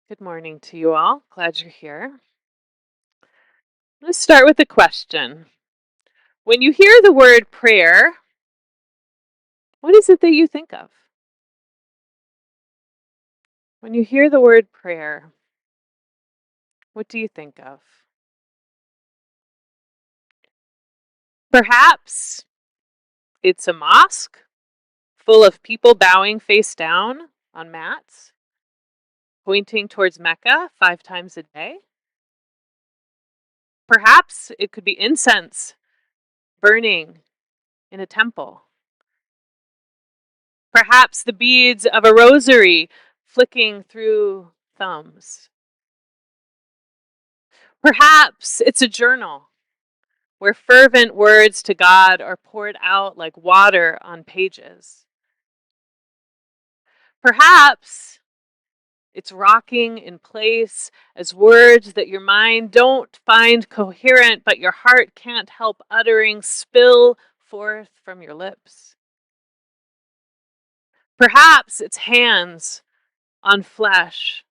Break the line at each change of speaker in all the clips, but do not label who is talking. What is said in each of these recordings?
Good morning to you all. Glad you're here. Let's start with a question. When you hear the word prayer, what is it that you think of? When you hear the word prayer, what do you think of? Perhaps it's a mosque full of people bowing face down on mats, pointing towards Mecca 5 times a day. Perhaps it could be incense burning in a temple. Perhaps the beads of a rosary flicking through thumbs. Perhaps it's a journal where fervent words to God are poured out like water on pages. Perhaps it's rocking in place as words that your mind don't find coherent, but your heart can't help uttering spill forth from your lips. Perhaps it's hands on flesh,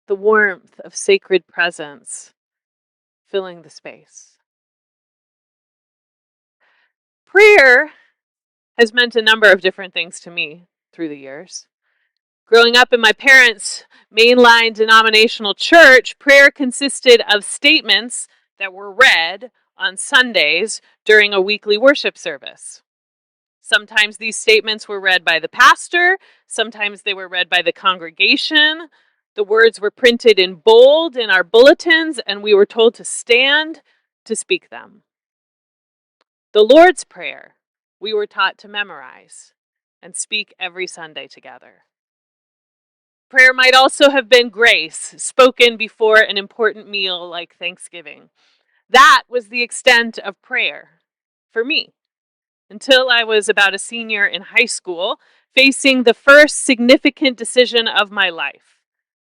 the warmth of sacred presence filling the space. Prayer has meant a number of different things to me through the years. Growing up in my parents' mainline denominational church, prayer consisted of statements that were read on Sundays during a weekly worship service. Sometimes these statements were read by the pastor, sometimes they were read by the congregation. The words were printed in bold in our bulletins, and we were told to stand to speak them. The Lord's Prayer we were taught to memorize and speak every Sunday together. Prayer might also have been grace, spoken before an important meal like Thanksgiving. That was the extent of prayer for me until I was about a senior in high school, facing the first significant decision of my life: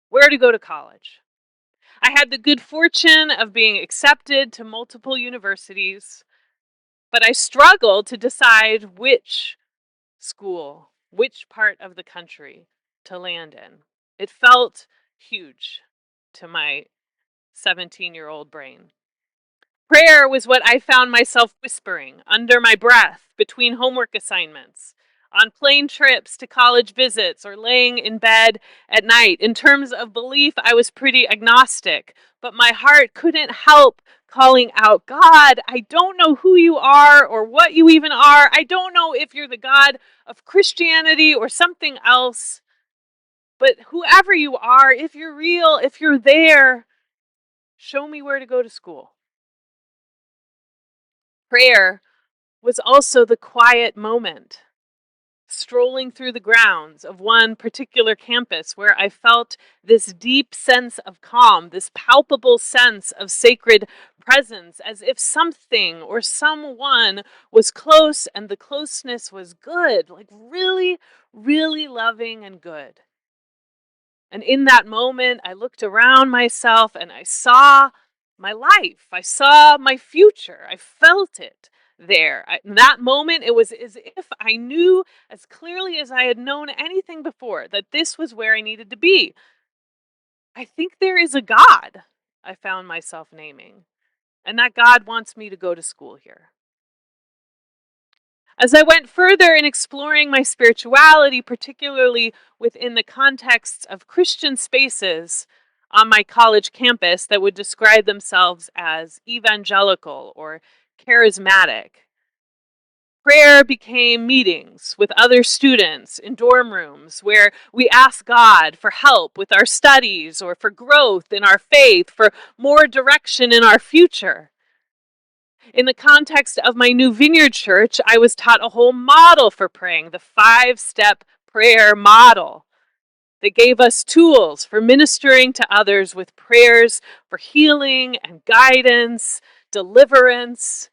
where to go to college. I had the good fortune of being accepted to multiple universities, but I struggled to decide which school, which part of the country to land in. It felt huge to my 17-year-old brain. Prayer was what I found myself whispering under my breath between homework assignments, on plane trips to college visits, or laying in bed at night. In terms of belief, I was pretty agnostic, but my heart couldn't help calling out, God, I don't know who you are or what you even are. I don't know if you're the God of Christianity or something else, but whoever you are, if you're real, if you're there, show me where to go to school. Prayer was also the quiet moment, strolling through the grounds of one particular campus where I felt this deep sense of calm, this palpable sense of sacred presence, as if something or someone was close and the closeness was good, like really, really loving and good. And in that moment, I looked around myself and I saw my life. I saw my future. I felt it there. In that moment, it was as if I knew as clearly as I had known anything before that this was where I needed to be. I think there is a God, I found myself naming, and that God wants me to go to school here. As I went further in exploring my spirituality, particularly within the contexts of Christian spaces on my college campus that would describe themselves as evangelical or charismatic, prayer became meetings with other students in dorm rooms where we asked God for help with our studies or for growth in our faith, for more direction in our future. In the context of my new Vineyard Church, I was taught a whole model for praying, the 5-step prayer model that gave us tools for ministering to others with prayers for healing and guidance, deliverance,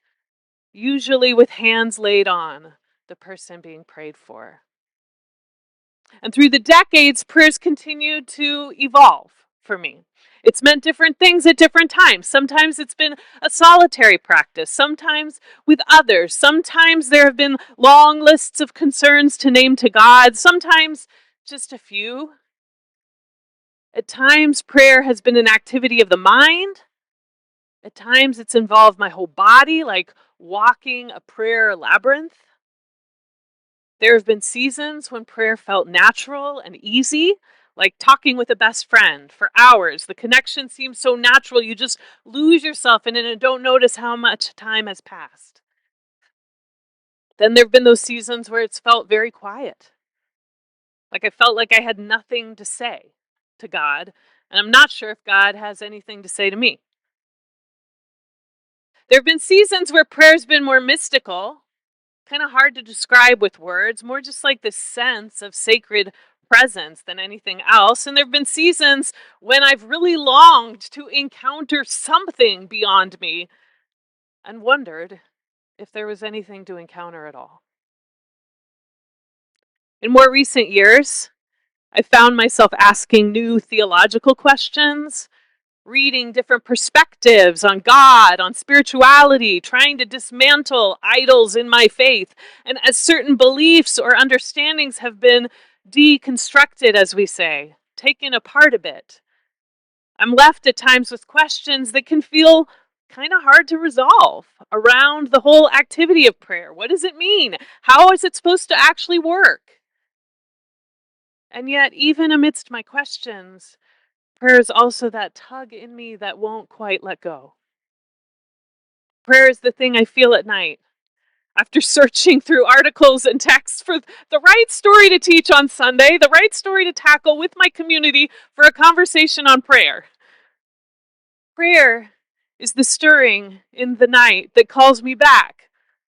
usually with hands laid on the person being prayed for. And through the decades, prayers continued to evolve for me. It's meant different things at different times. Sometimes it's been a solitary practice, sometimes with others. Sometimes there have been long lists of concerns to name to God, sometimes just a few. At times, prayer has been an activity of the mind. At times, it's involved my whole body, like walking a prayer labyrinth. There have been seasons when prayer felt natural and easy, like talking with a best friend for hours. The connection seems so natural, you just lose yourself in it and don't notice how much time has passed. Then there have been those seasons where it's felt very quiet. Like I felt like I had nothing to say to God, and I'm not sure if God has anything to say to me. There have been seasons where prayer's been more mystical, kind of hard to describe with words, more just like this sense of sacred presence than anything else. And there have been seasons when I've really longed to encounter something beyond me and wondered if there was anything to encounter at all. In more recent years, I found myself asking new theological questions, reading different perspectives on God, on spirituality, trying to dismantle idols in my faith. And as certain beliefs or understandings have been deconstructed, as we say, taken apart a bit, I'm left at times with questions that can feel kind of hard to resolve around the whole activity of prayer. What does it mean? How is it supposed to actually work? And yet, even amidst my questions, prayer is also that tug in me that won't quite let go. Prayer is the thing I feel at night after searching through articles and texts for the right story to teach on Sunday, the right story to tackle with my community for a conversation on prayer. Prayer is the stirring in the night that calls me back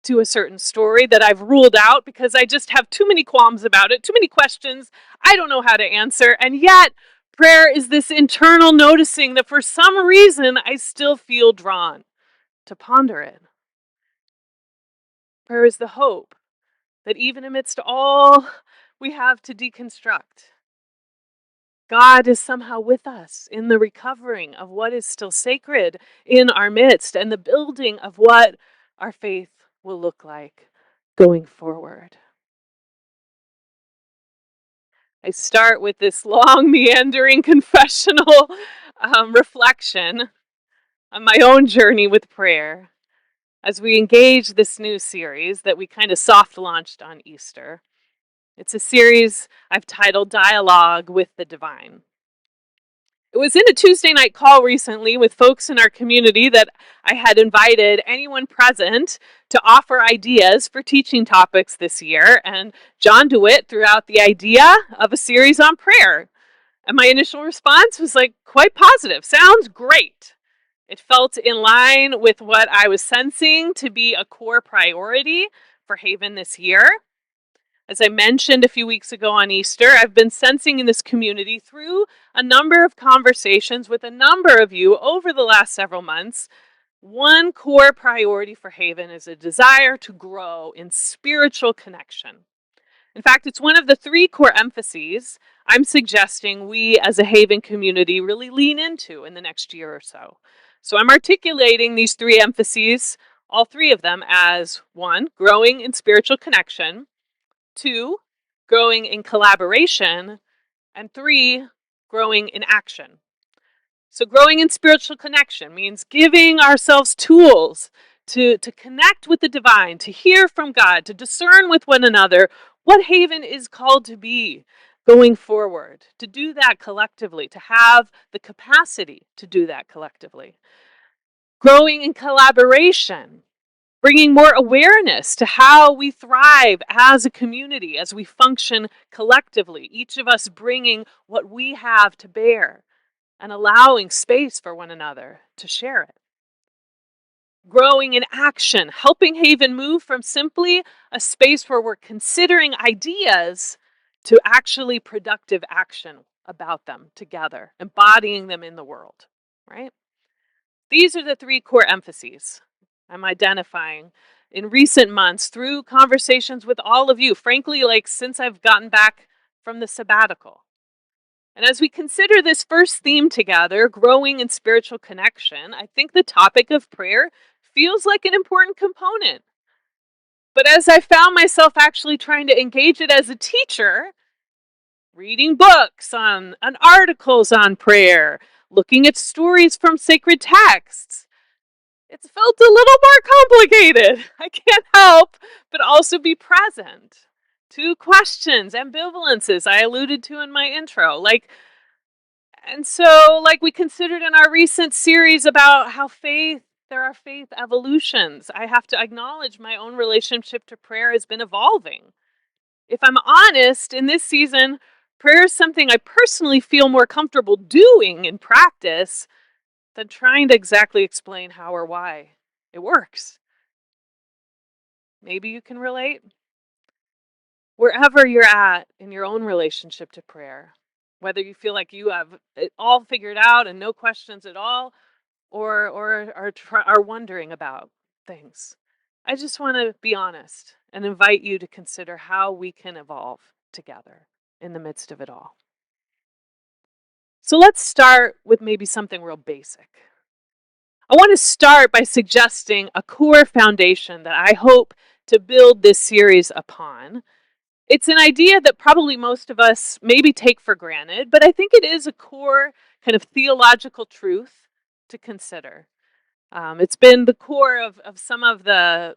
to a certain story that I've ruled out because I just have too many qualms about it, too many questions I don't know how to answer. And yet, prayer is this internal noticing that for some reason I still feel drawn to ponder it. Prayer is the hope that even amidst all we have to deconstruct, God is somehow with us in the recovering of what is still sacred in our midst and the building of what our faith will look like going forward. I start with this long, meandering confessional reflection on my own journey with prayer as we engage this new series that we kind of soft launched on Easter. It's a series I've titled Dialogue with the Divine. It was in a Tuesday night call recently with folks in our community that I had invited anyone present to offer ideas for teaching topics this year, and John DeWitt threw out the idea of a series on prayer. And my initial response was quite positive. Sounds great. It felt in line with what I was sensing to be a core priority for Haven this year. As I mentioned a few weeks ago on Easter, I've been sensing in this community through a number of conversations with a number of you over the last several months. One core priority for Haven is a desire to grow in spiritual connection. In fact, it's one of the three core emphases I'm suggesting we as a Haven community really lean into in the next year or so. So I'm articulating these three emphases, all three of them, as 1, growing in spiritual connection, 2, growing in collaboration, and 3, growing in action. So growing in spiritual connection means giving ourselves tools to connect with the divine, to hear from God, to discern with one another what Haven is called to be going forward, to do that collectively, to have the capacity to do that collectively. Growing in collaboration, bringing more awareness to how we thrive as a community, as we function collectively, each of us bringing what we have to bear and allowing space for one another to share it. Growing in action, helping Haven move from simply a space where we're considering ideas to actually productive action about them together, embodying them in the world, right? These are the three core emphases I'm identifying in recent months through conversations with all of you, frankly, since I've gotten back from the sabbatical. And as we consider this first theme together, growing in spiritual connection, I think the topic of prayer feels like an important component. But as I found myself actually trying to engage it as a teacher, reading books on articles on prayer, looking at stories from sacred texts. It's felt a little more complicated. I can't help but also be present to questions, ambivalences I alluded to in my intro. Like we considered in our recent series about how there are faith evolutions. I have to acknowledge my own relationship to prayer has been evolving. If I'm honest, in this season, prayer is something I personally feel more comfortable doing in practice than trying to exactly explain how or why it works. Maybe you can relate. Wherever you're at in your own relationship to prayer, whether you feel like you have it all figured out and no questions at all, or are wondering about things, I just want to be honest and invite you to consider how we can evolve together in the midst of it all. So let's start with maybe something real basic. I want to start by suggesting a core foundation that I hope to build this series upon. It's an idea that probably most of us maybe take for granted, but I think it is a core kind of theological truth to consider. It's been the core of some of the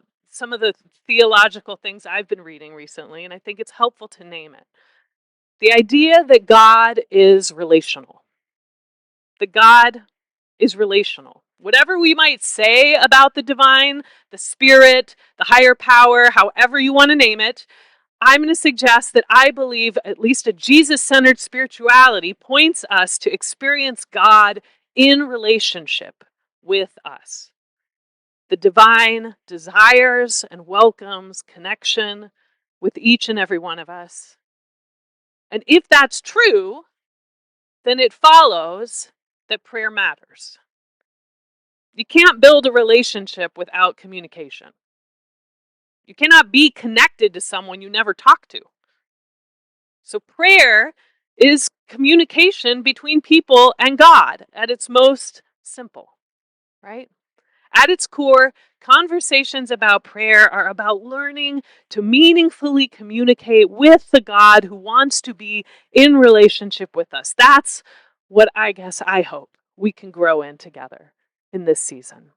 theological things I've been reading recently, and I think it's helpful to name it. The idea that God is relational. That God is relational. Whatever we might say about the divine, the spirit, the higher power, however you want to name it, I'm going to suggest that I believe at least a Jesus-centered spirituality points us to experience God in relationship with us. The divine desires and welcomes connection with each and every one of us. And if that's true, then it follows that prayer matters. You can't build a relationship without communication. You cannot be connected to someone you never talk to. So prayer is communication between people and God at its most simple, right? At its core, conversations about prayer are about learning to meaningfully communicate with the God who wants to be in relationship with us. That's what I hope we can grow in together in this season.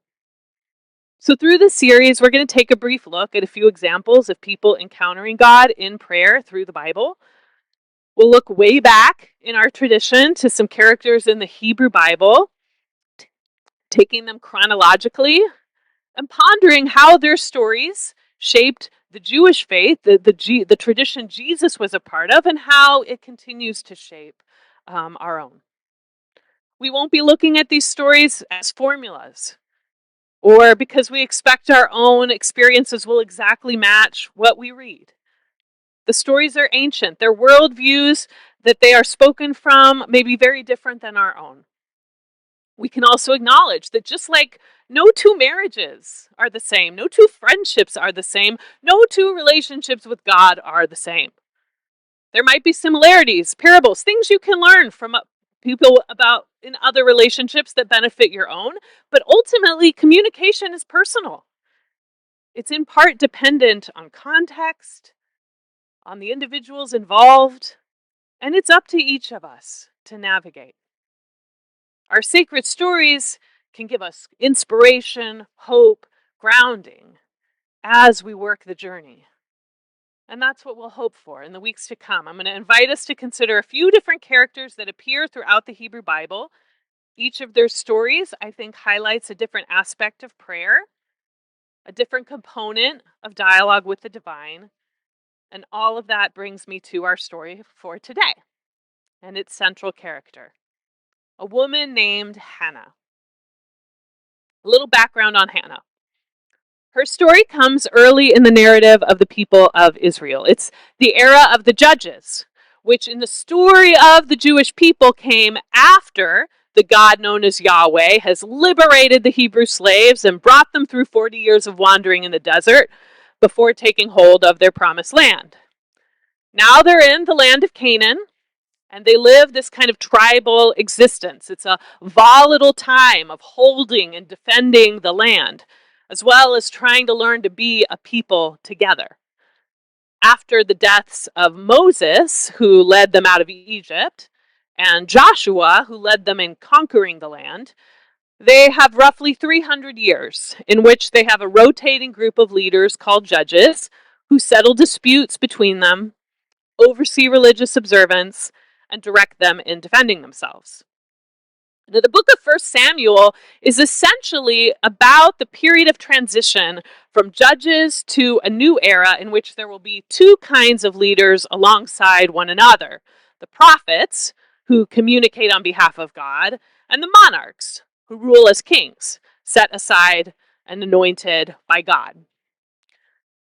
So through this series, we're going to take a brief look at a few examples of people encountering God in prayer through the Bible. We'll look way back in our tradition to some characters in the Hebrew Bible, taking them chronologically and pondering how their stories shaped the Jewish faith, the tradition Jesus was a part of, and how it continues to shape our own. We won't be looking at these stories as formulas, or because we expect our own experiences will exactly match what we read. The stories are ancient. Their worldviews that they are spoken from may be very different than our own. We can also acknowledge that just like no two marriages are the same, no two friendships are the same, no two relationships with God are the same. There might be similarities, parables, things you can learn from people about in other relationships that benefit your own, but ultimately communication is personal. It's in part dependent on context, on the individuals involved, and it's up to each of us to navigate. Our sacred stories can give us inspiration, hope, grounding as we work the journey. And that's what we'll hope for in the weeks to come. I'm going to invite us to consider a few different characters that appear throughout the Hebrew Bible. Each of their stories, I think, highlights a different aspect of prayer, a different component of dialogue with the divine. And all of that brings me to our story for today and its central character, a woman named Hannah. A little background on Hannah. Her story comes early in the narrative of the people of Israel. It's the era of the Judges, which in the story of the Jewish people came after the God known as Yahweh has liberated the Hebrew slaves and brought them through 40 years of wandering in the desert before taking hold of their promised land. Now they're in the land of Canaan, and they live this kind of tribal existence. It's a volatile time of holding and defending the land, as well as trying to learn to be a people together. after the deaths of Moses, who led them out of Egypt, and Joshua, who led them in conquering the land, they have roughly 300 years in which they have a rotating group of leaders called judges who settle disputes between them, oversee religious observance, and direct them in defending themselves. Now, the book of 1 Samuel is essentially about the period of transition from judges to a new era in which there will be two kinds of leaders alongside one another: the prophets, who communicate on behalf of God, and the monarchs, who rule as kings, set aside and anointed by God.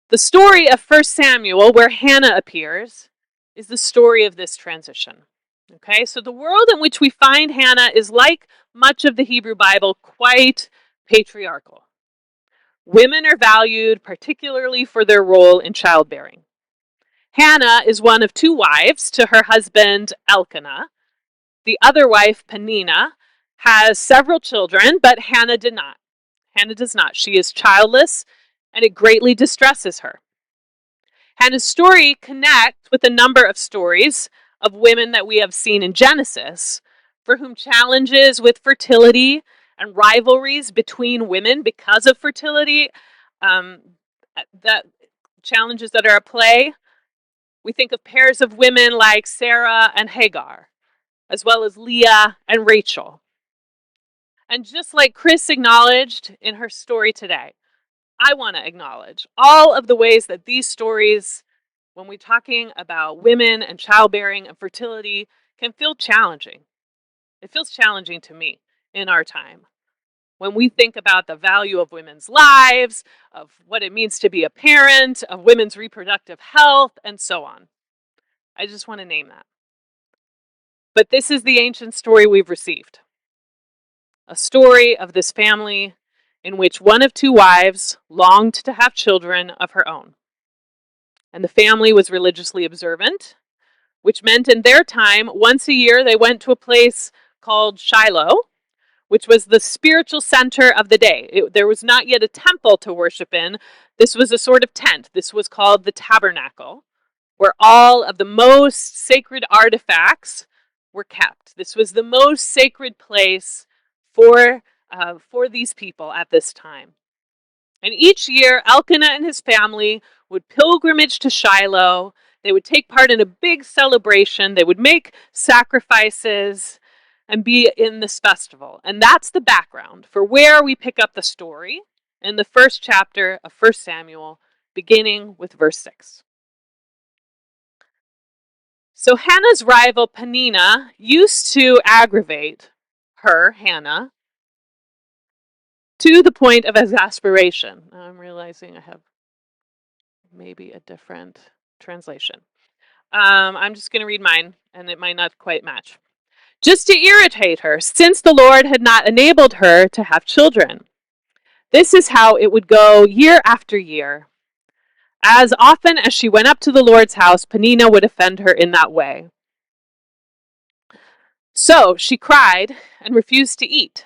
The story of 1 Samuel, where Hannah appears, is the story of this transition. Okay, so the world in which we find Hannah is, like much of the Hebrew Bible, quite patriarchal. Women are valued particularly for their role in childbearing. Hannah is one of two wives to her husband Elkanah. The other wife, Peninnah, has several children, but Hannah did not. Hannah does not. She is childless, and it greatly distresses her. Hannah's story connects with a number of stories of women that we have seen in Genesis, for whom challenges with fertility and rivalries between women because of fertility, that challenges that are at play. We think of pairs of women like Sarah and Hagar, as well as Leah and Rachel. And just like Chris acknowledged in her story today, I want to acknowledge all of the ways that these stories, when we're talking about women and childbearing and fertility, can feel challenging. It feels challenging to me in our time. When we think about the value of women's lives, of what it means to be a parent, of women's reproductive health, and so on. I just want to name that. But this is the ancient story we've received. A story of this family in which one of two wives longed to have children of her own. And the family was religiously observant, which meant in their time, once a year, they went to a place called Shiloh, which was the spiritual center of the day. There was not yet a temple to worship in. This was a sort of tent. This was called the tabernacle, where all of the most sacred artifacts were kept. This was the most sacred place for these people at this time. And each year, Elkanah and his family would pilgrimage to Shiloh. They would take part in a big celebration. They would make sacrifices and be in this festival. And that's the background for where we pick up the story in the first chapter of 1 Samuel, beginning with verse 6. So Hannah's rival Peninnah used to aggravate her, Hannah, to the point of exasperation. I'm realizing I have maybe a different translation. I'm just going to read mine, and it might not quite match. Just to irritate her, since the Lord had not enabled her to have children. This is how it would go year after year. As often as she went up to the Lord's house, Peninnah would offend her in that way. So she cried and refused to eat.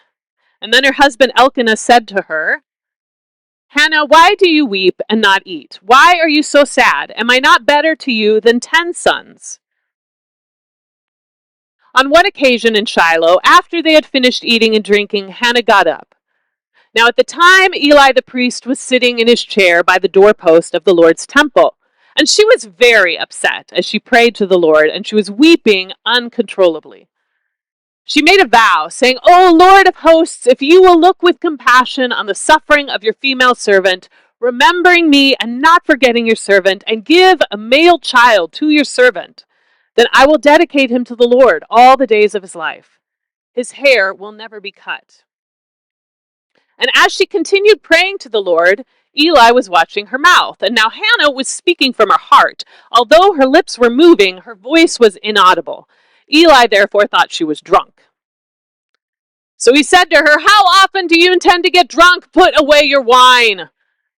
And then her husband Elkanah said to her, Hannah, why do you weep and not eat? Why are you so sad? Am I not better to you than 10 sons? On one occasion in Shiloh, after they had finished eating and drinking, Hannah got up. Now at the time, Eli the priest was sitting in his chair by the doorpost of the Lord's temple, and she was very upset as she prayed to the Lord, and she was weeping uncontrollably. She made a vow, saying, O Lord of hosts, if you will look with compassion on the suffering of your female servant, remembering me and not forgetting your servant, and give a male child to your servant, then I will dedicate him to the Lord all the days of his life. His hair will never be cut. And as she continued praying to the Lord, Eli was watching her mouth. And now Hannah was speaking from her heart. Although her lips were moving, her voice was inaudible. Eli therefore thought she was drunk. So he said to her, How often do you intend to get drunk? Put away your wine.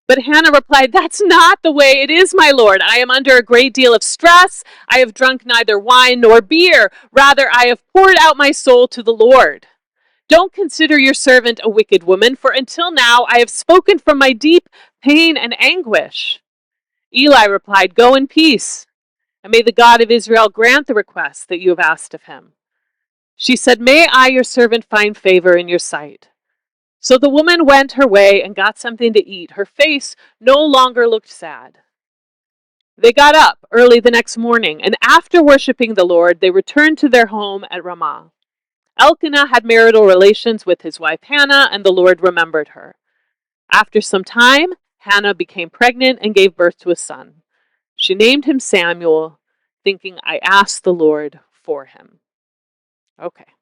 But Hannah replied, That's not the way it is, my lord. I am under a great deal of stress. I have drunk neither wine nor beer. Rather, I have poured out my soul to the Lord. Don't consider your servant a wicked woman, for until now I have spoken from my deep pain and anguish. Eli replied, "Go in peace, and may the God of Israel grant the request that you have asked of him." She said, "May I, your servant, find favor in your sight?" So the woman went her way and got something to eat. Her face no longer looked sad. They got up early the next morning, and after worshiping the Lord, they returned to their home at Ramah. Elkanah had marital relations with his wife Hannah, and the Lord remembered her. After some time, Hannah became pregnant and gave birth to a son. She named him Samuel, thinking, "I asked the Lord for him." Okay.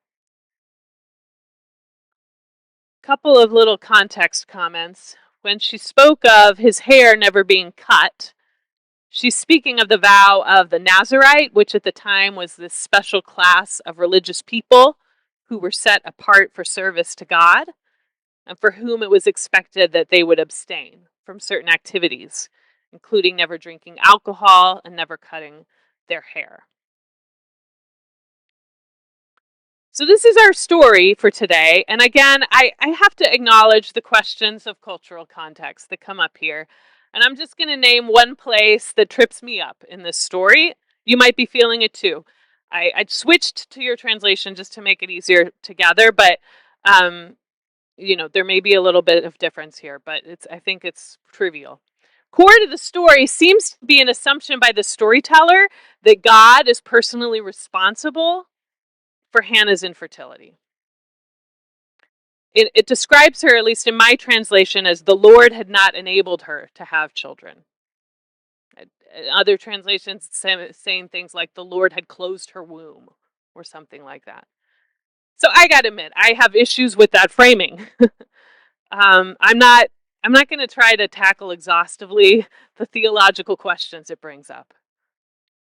Couple of little context comments. When she spoke of his hair never being cut, she's speaking of the vow of the Nazarite, which at the time was this special class of religious people who were set apart for service to God, and for whom it was expected that they would abstain from certain activities, including never drinking alcohol and never cutting their hair. So this is our story for today. And again, I have to acknowledge the questions of cultural context that come up here. And I'm just going to name one place that trips me up in this story. You might be feeling it too. I switched to your translation just to make it easier to gather, but there may be a little bit of difference here, but I think it's trivial. Core to the story seems to be an assumption by the storyteller that God is personally responsible for Hannah's infertility. It describes her, at least in my translation, as the Lord had not enabled her to have children. Other translations saying things like the Lord had closed her womb or something like that. So I gotta admit, I have issues with that framing. I'm not going to try to tackle exhaustively the theological questions it brings up,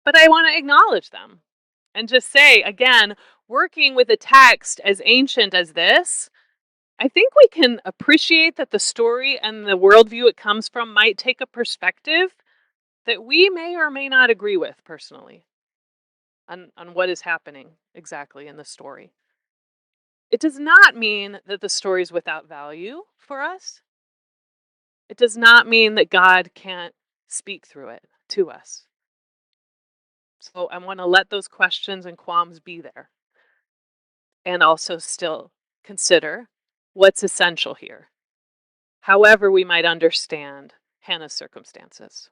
but I want to acknowledge them and just say, again, working with a text as ancient as this, I think we can appreciate that the story and the worldview it comes from might take a perspective that we may or may not agree with personally on what is happening exactly in the story. It does not mean that the story is without value for us. It does not mean that God can't speak through it to us. So I want to let those questions and qualms be there, and also still consider what's essential here, however we might understand Hannah's circumstances.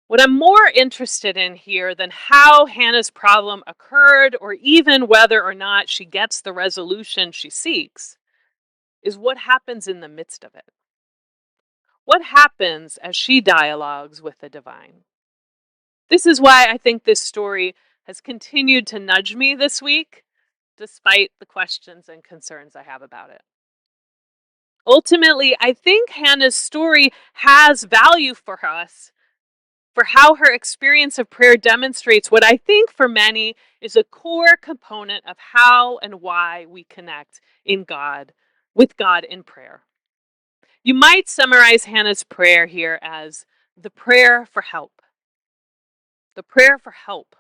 What I'm more interested in here than how Hannah's problem occurred, or even whether or not she gets the resolution she seeks, is what happens in the midst of it. What happens as she dialogues with the divine? This is why I think this story has continued to nudge me this week, despite the questions and concerns I have about it. Ultimately, I think Hannah's story has value for us, for how her experience of prayer demonstrates what I think for many is a core component of how and why we connect with God in prayer. You might summarize Hannah's prayer here as the prayer for help. The prayer for help.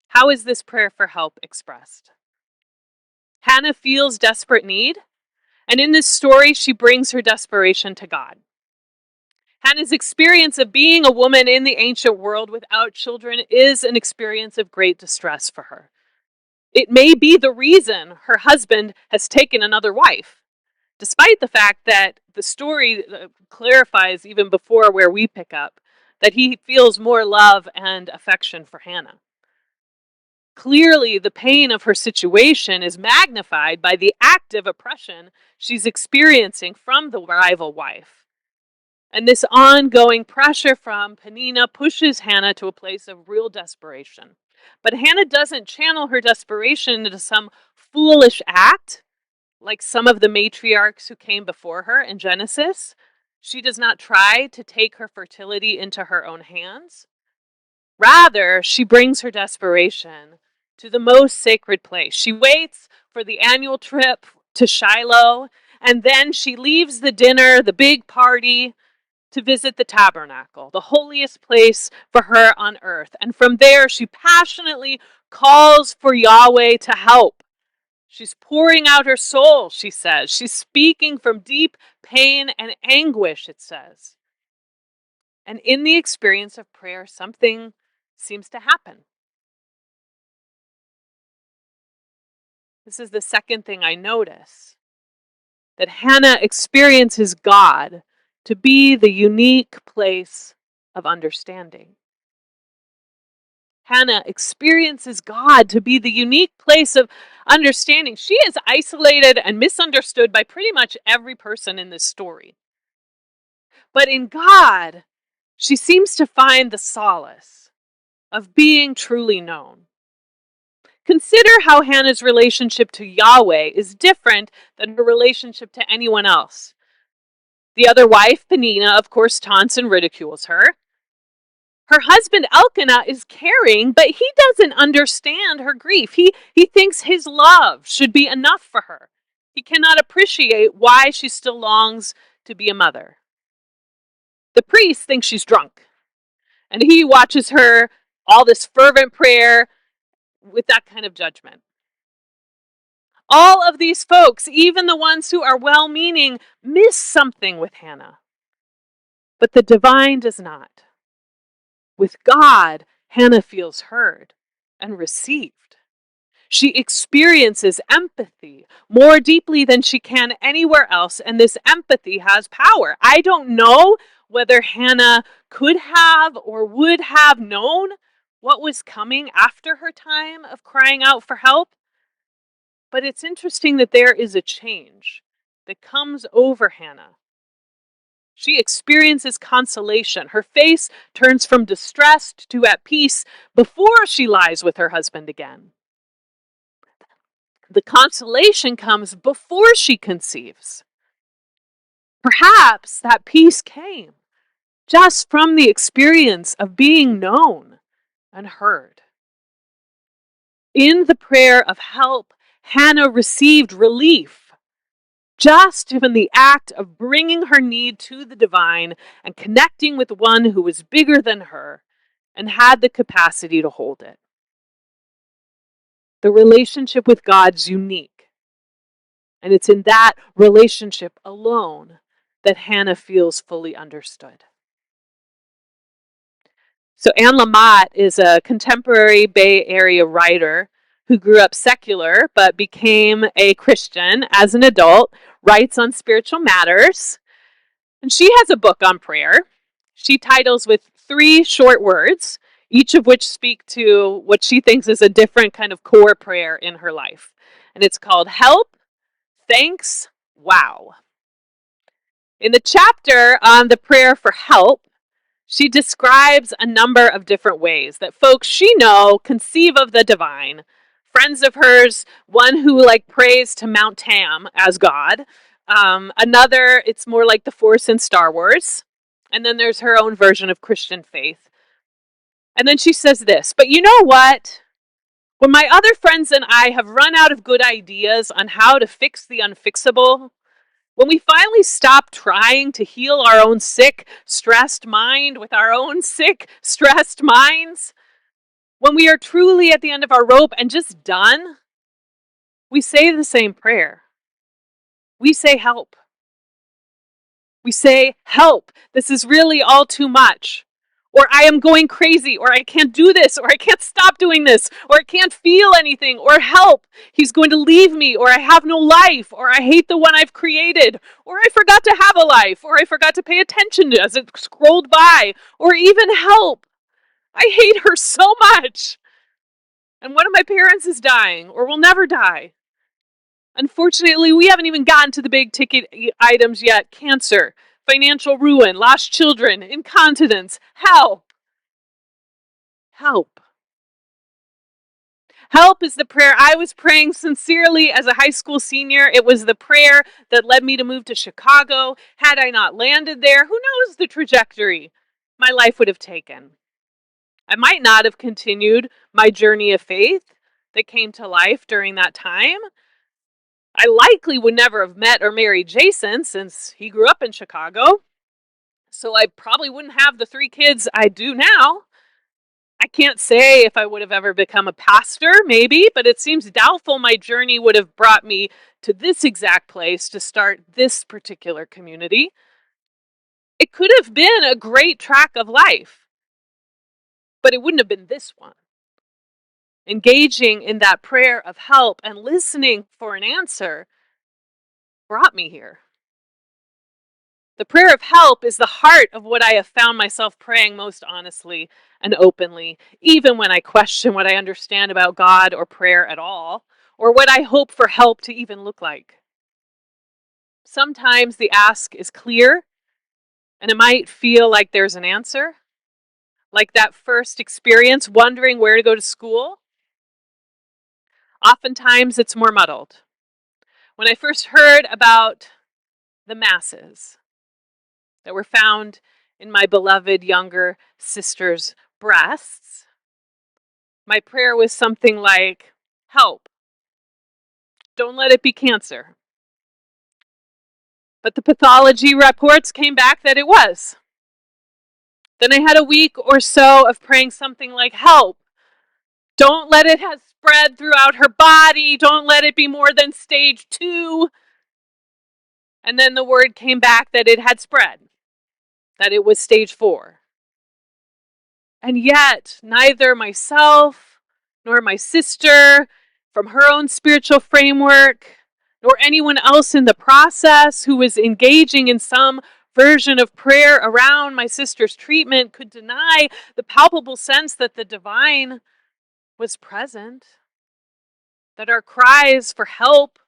How is this prayer for help expressed? Hannah feels desperate need, and in this story, she brings her desperation to God. Hannah's experience of being a woman in the ancient world without children is an experience of great distress for her. It may be the reason her husband has taken another wife, despite the fact that the story clarifies even before where we pick up that he feels more love and affection for Hannah. Clearly, the pain of her situation is magnified by the active oppression she's experiencing from the rival wife. And this ongoing pressure from Peninnah pushes Hannah to a place of real desperation. But Hannah doesn't channel her desperation into some foolish act, like some of the matriarchs who came before her in Genesis. She does not try to take her fertility into her own hands. Rather, she brings her desperation to the most sacred place. She waits for the annual trip to Shiloh, and then she leaves the dinner, the big party, to visit the tabernacle, the holiest place for her on earth. And from there, she passionately calls for Yahweh to help. She's pouring out her soul, she says. She's speaking from deep pain and anguish, it says. And in the experience of prayer, something seems to happen. This is the second thing I notice, that Hannah experiences God to be the unique place of understanding. Hannah experiences God to be the unique place of understanding. She is isolated and misunderstood by pretty much every person in this story. But in God, she seems to find the solace of being truly known. Consider how Hannah's relationship to Yahweh is different than her relationship to anyone else. The other wife, Peninnah, of course, taunts and ridicules her. Her husband, Elkanah, is caring, but he doesn't understand her grief. He thinks his love should be enough for her. He cannot appreciate why she still longs to be a mother. The priest thinks she's drunk, and he watches her, all this fervent prayer, with that kind of judgment. All of these folks, even the ones who are well-meaning, miss something with Hannah. But the divine does not. With God, Hannah feels heard and received. She experiences empathy more deeply than she can anywhere else, and this empathy has power. I don't know whether Hannah could have or would have known what was coming after her time of crying out for help, but it's interesting that there is a change that comes over Hannah. She experiences consolation. Her face turns from distressed to at peace before she lies with her husband again. The consolation comes before she conceives. Perhaps that peace came just from the experience of being known and heard. In the prayer of help, Hannah received relief just in the act of bringing her need to the divine and connecting with one who was bigger than her and had the capacity to hold it. The relationship with God's unique, and it's in that relationship alone that Hannah feels fully understood. So Anne Lamott is a contemporary Bay Area writer who grew up secular but became a Christian as an adult, writes on spiritual matters, and she has a book on prayer. She titles with 3 short words, each of which speak to what she thinks is a different kind of core prayer in her life. And it's called Help, Thanks, Wow. In the chapter on the prayer for help, she describes a number of different ways that folks she knows conceive of the divine. Friends of hers, one who prays to Mount Tam as God. Another, it's more like the Force in Star Wars. And then there's her own version of Christian faith. And then she says this, but you know what? When my other friends and I have run out of good ideas on how to fix the unfixable, when we finally stop trying to heal our own sick, stressed mind with our own sick, stressed minds, when we are truly at the end of our rope and just done, we say the same prayer. We say help. We say, help, this is really all too much. Or I am going crazy, or I can't do this, or I can't stop doing this, or I can't feel anything, or help, he's going to leave me, or I have no life, or I hate the one I've created, or I forgot to have a life, or I forgot to pay attention as it scrolled by, or even help, I hate her so much. And one of my parents is dying, or will never die. Unfortunately, we haven't even gotten to the big ticket items yet. Cancer, financial ruin, lost children, incontinence. Help. Help. Help is the prayer I was praying sincerely as a high school senior. It was the prayer that led me to move to Chicago. Had I not landed there, who knows the trajectory my life would have taken. I might not have continued my journey of faith that came to life during that time. I likely would never have met or married Jason since he grew up in Chicago. So I probably wouldn't have the 3 kids I do now. I can't say if I would have ever become a pastor, maybe, but it seems doubtful my journey would have brought me to this exact place to start this particular community. It could have been a great track of life, but it wouldn't have been this one. Engaging in that prayer of help and listening for an answer brought me here. The prayer of help is the heart of what I have found myself praying most honestly and openly, even when I question what I understand about God or prayer at all, or what I hope for help to even look like. Sometimes the ask is clear, and it might feel like there's an answer, like that first experience wondering where to go to school. Oftentimes it's more muddled. When I first heard about the masses that were found in my beloved younger sister's breasts, my prayer was something like, help. Don't let it be cancer. But the pathology reports came back that it was. Then I had a week or so of praying something like, help. Don't let it have spread throughout her body. Don't let it be more than stage 2. And then the word came back that it had spread, that it was stage 4. And yet, neither myself nor my sister, from her own spiritual framework, nor anyone else in the process who was engaging in some version of prayer around my sister's treatment could deny the palpable sense that the divine was present, that our cries for help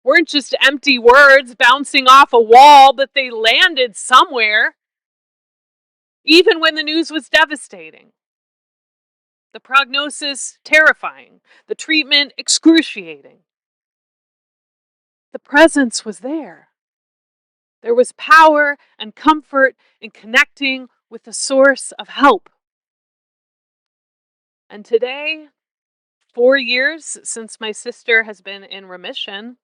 weren't just empty words bouncing off a wall, but they landed somewhere, even when the news was devastating. The prognosis terrifying, the treatment excruciating. The presence was there. There was power and comfort in connecting with the source of help. And today, 4 years since my sister has been in remission,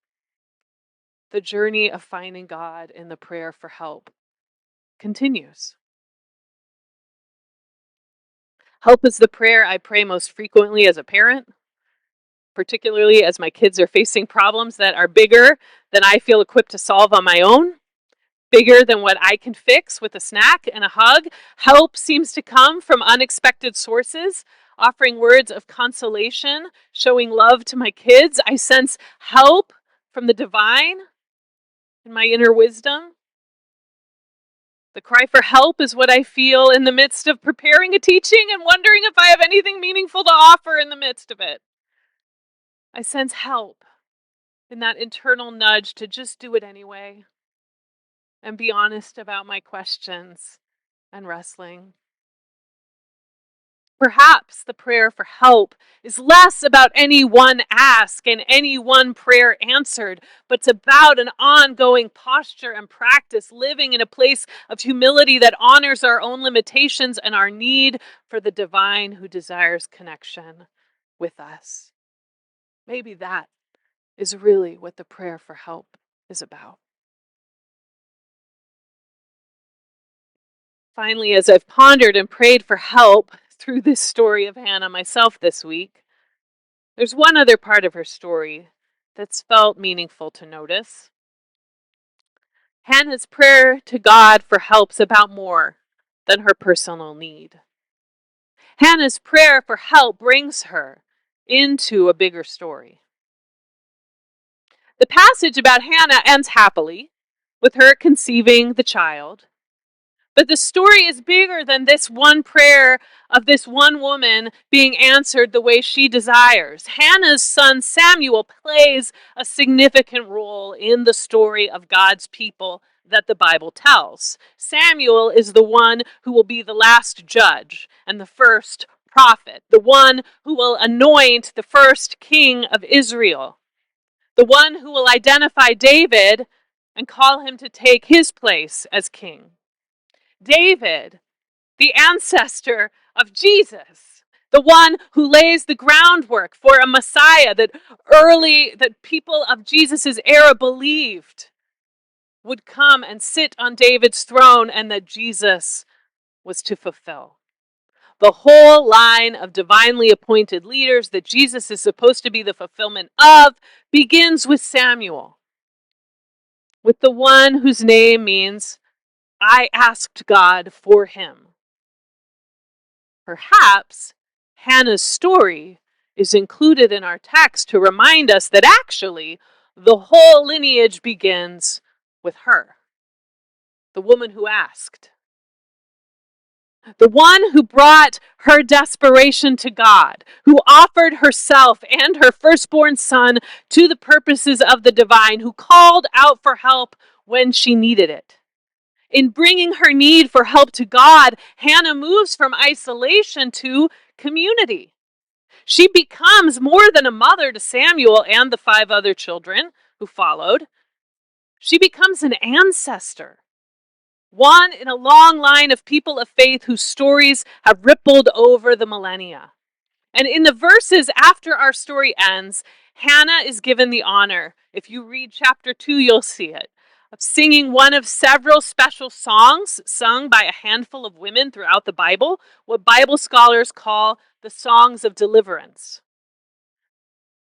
the journey of finding God in the prayer for help continues. Help is the prayer I pray most frequently as a parent, particularly as my kids are facing problems that are bigger than I feel equipped to solve on my own, bigger than what I can fix with a snack and a hug. Help seems to come from unexpected sources, offering words of consolation, showing love to my kids. I sense help from the divine in my inner wisdom. The cry for help is what I feel in the midst of preparing a teaching and wondering if I have anything meaningful to offer in the midst of it. I sense help in that internal nudge to just do it anyway and be honest about my questions and wrestling. Perhaps the prayer for help is less about any one ask and any one prayer answered, but it's about an ongoing posture and practice, living in a place of humility that honors our own limitations and our need for the divine who desires connection with us. Maybe that is really what the prayer for help is about. Finally, as I've pondered and prayed for help through this story of Hannah myself this week, there's one other part of her story that's felt meaningful to notice. Hannah's prayer to God for help's about more than her personal need. Hannah's prayer for help brings her into a bigger story. The passage about Hannah ends happily, with her conceiving the child. But the story is bigger than this one prayer of this one woman being answered the way she desires. Hannah's son Samuel plays a significant role in the story of God's people that the Bible tells. Samuel is the one who will be the last judge and the first prophet, the one who will anoint the first king of Israel, the one who will identify David and call him to take his place as king. David, the ancestor of Jesus, the one who lays the groundwork for a Messiah that people of Jesus' era believed would come and sit on David's throne and that Jesus was to fulfill. The whole line of divinely appointed leaders that Jesus is supposed to be the fulfillment of begins with Samuel, with the one whose name means I asked God for him. Perhaps Hannah's story is included in our text to remind us that actually the whole lineage begins with her, the woman who asked, the one who brought her desperation to God, who offered herself and her firstborn son to the purposes of the divine, who called out for help when she needed it. In bringing her need for help to God, Hannah moves from isolation to community. She becomes more than a mother to Samuel and the 5 other children who followed. She becomes an ancestor, one in a long line of people of faith whose stories have rippled over the millennia. And in the verses after our story ends, Hannah is given the honor. If you read chapter 2, you'll see it, of singing one of several special songs sung by a handful of women throughout the Bible, what Bible scholars call the songs of deliverance.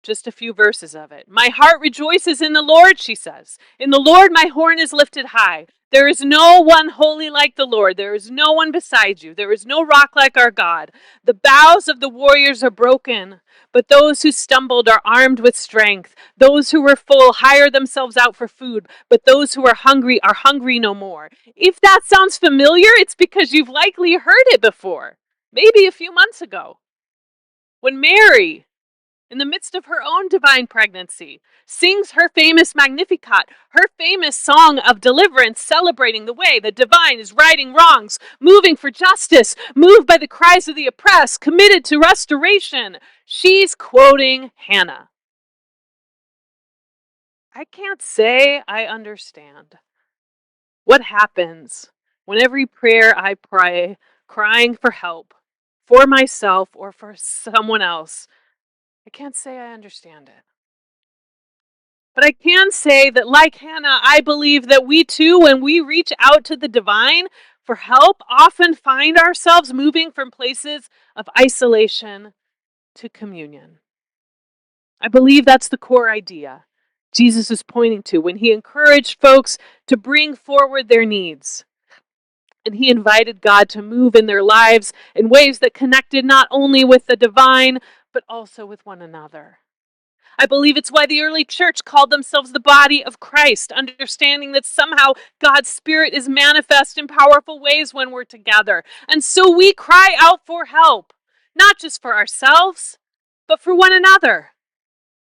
Just a few verses of it. My heart rejoices in the Lord, she says. In the Lord my horn is lifted high. There is no one holy like the Lord. There is no one beside you. There is no rock like our God. The bows of the warriors are broken, but those who stumbled are armed with strength. Those who were full hire themselves out for food, but those who are hungry no more. If that sounds familiar, it's because you've likely heard it before, maybe a few months ago, when Mary, in the midst of her own divine pregnancy, sings her famous Magnificat, her famous song of deliverance, celebrating the way the divine is righting wrongs, moving for justice, moved by the cries of the oppressed, committed to restoration. She's quoting Hannah. I can't say I understand what happens when every prayer I pray, crying for help, for myself or for someone else, I can't say I understand it. But I can say that, like Hannah, I believe that we too, when we reach out to the divine for help, often find ourselves moving from places of isolation to communion. I believe that's the core idea Jesus is pointing to when he encouraged folks to bring forward their needs. And he invited God to move in their lives in ways that connected not only with the divine, but also with one another. I believe it's why the early church called themselves the body of Christ, understanding that somehow God's Spirit is manifest in powerful ways when we're together. And so we cry out for help, not just for ourselves, but for one another.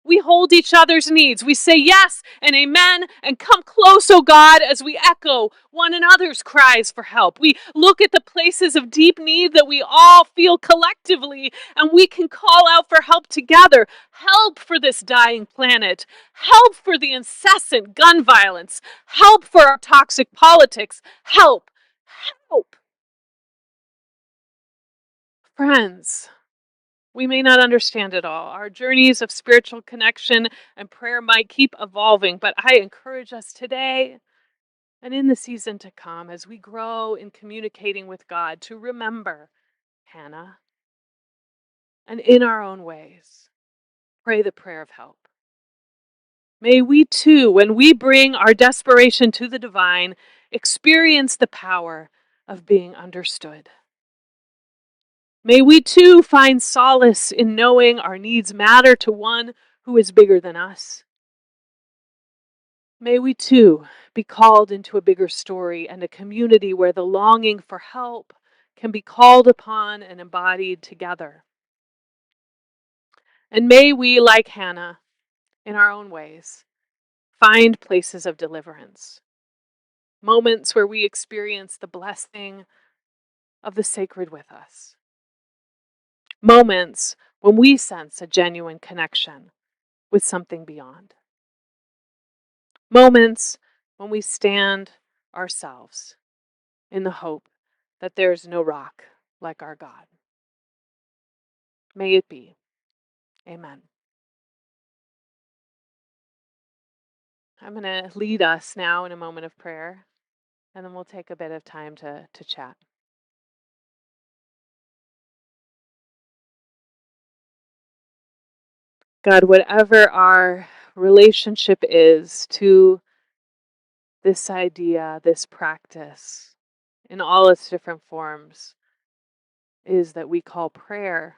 We hold each other's needs. We say yes and amen and come close, oh God, as we echo one another's cries for help. We look at the places of deep need that we all feel collectively, and we can call out for help together. Help for this dying planet. Help for the incessant gun violence. Help for our toxic politics. Help. Help. Friends, we may not understand it all. Our journeys of spiritual connection and prayer might keep evolving, but I encourage us today and in the season to come, as we grow in communicating with God, to remember Hannah and in our own ways, pray the prayer of help. May we too, when we bring our desperation to the divine, experience the power of being understood. May we too find solace in knowing our needs matter to one who is bigger than us. May we too be called into a bigger story and a community where the longing for help can be called upon and embodied together. And may we, like Hannah, in our own ways, find places of deliverance, moments where we experience the blessing of the sacred with us. Moments when we sense a genuine connection with something beyond. Moments when we stand ourselves in the hope that there is no rock like our God. May it be. Amen. I'm going to lead us now in a moment of prayer, and then we'll take a bit of time to chat. God, whatever our relationship is to this idea, this practice, in all its different forms is that we call prayer.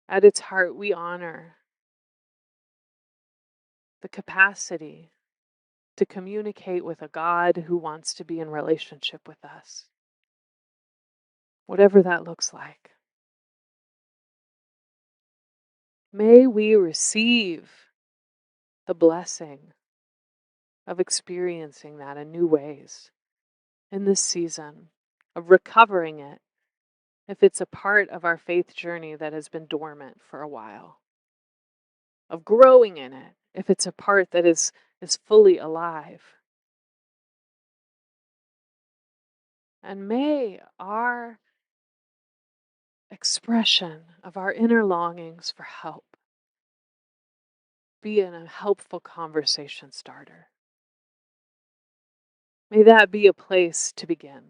At its heart, we honor the capacity to communicate with a God who wants to be in relationship with us, whatever that looks like. May we receive the blessing of experiencing that in new ways in this season, of recovering it if it's a part of our faith journey that has been dormant for a while, of growing in it if it's a part that is fully alive. And may our expression of our inner longings for help be a helpful conversation starter. May that be a place to begin.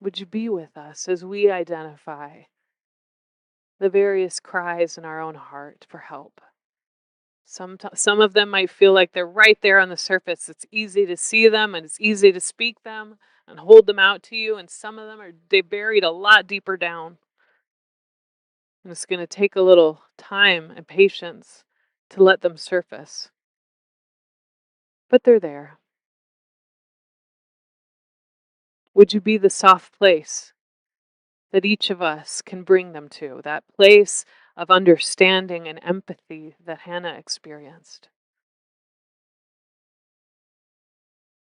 Would you be with us as we identify the various cries in our own heart for help? Some of them might feel like they're right there on the surface. It's easy to see them and it's easy to speak them and hold them out to you. And some of them they buried a lot deeper down. And it's going to take a little time and patience to let them surface. But they're there. Would you be the soft place that each of us can bring them to, that place of understanding and empathy that Hannah experienced?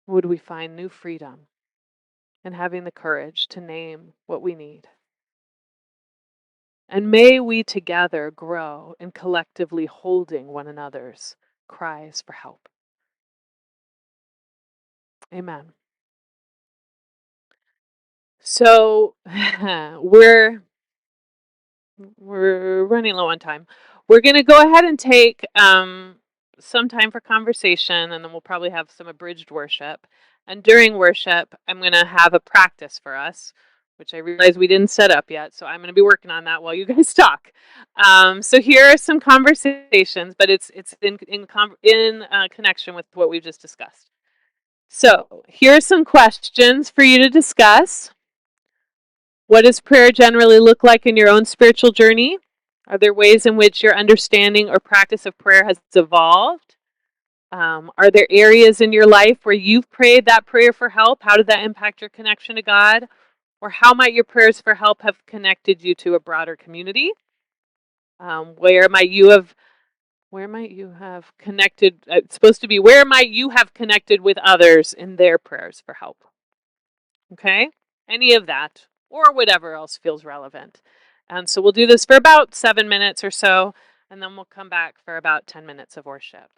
Would we find new freedom in having the courage to name what we need? And may we together grow in collectively holding one another's cries for help. Amen. So we're running low on time. We're going to go ahead and take some time for conversation, and then we'll probably have some abridged worship. And during worship, I'm going to have a practice for us, which I realize we didn't set up yet. So I'm going to be working on that while you guys talk. So here are some conversations, but it's in connection with what we've just discussed. So here are some questions for you to discuss. What does prayer generally look like in your own spiritual journey? Are there ways in which your understanding or practice of prayer has evolved? Are there areas in your life where you've prayed that prayer for help? How did that impact your connection to God? Or how might your prayers for help have connected you to a broader community? Where might you have connected? It's supposed to be, where might you have connected with others in their prayers for help? Okay? Any of that, or whatever else feels relevant. And so we'll do this for about 7 minutes or so, and then we'll come back for about 10 minutes of worship.